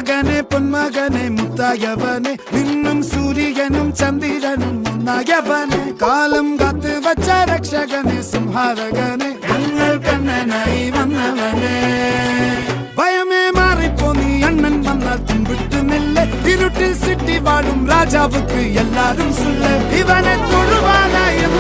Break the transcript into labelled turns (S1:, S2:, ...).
S1: മകനെ പൊന്മകനെ മുത്തായവനെ നിന്നും സൂര്യനും ചന്ദ്രനും ഒന്നായവനെ കാലം കാത്ത് വച്ച രക്ഷകനെ സംഹാരകനെ ഞങ്ങൾ കണ്ണനായി വന്നവനെ ഭയമേ മാറിപ്പോ നീ അണ്ണൻ വന്നാൽ തുമ്പിട്ടുമില്ല ഇരുട്ടിൽ സിറ്റി വാഴും രാജാവുക്ക് എല്ലാരും സുല്ല ഇവനെ തൊഴുവാനായും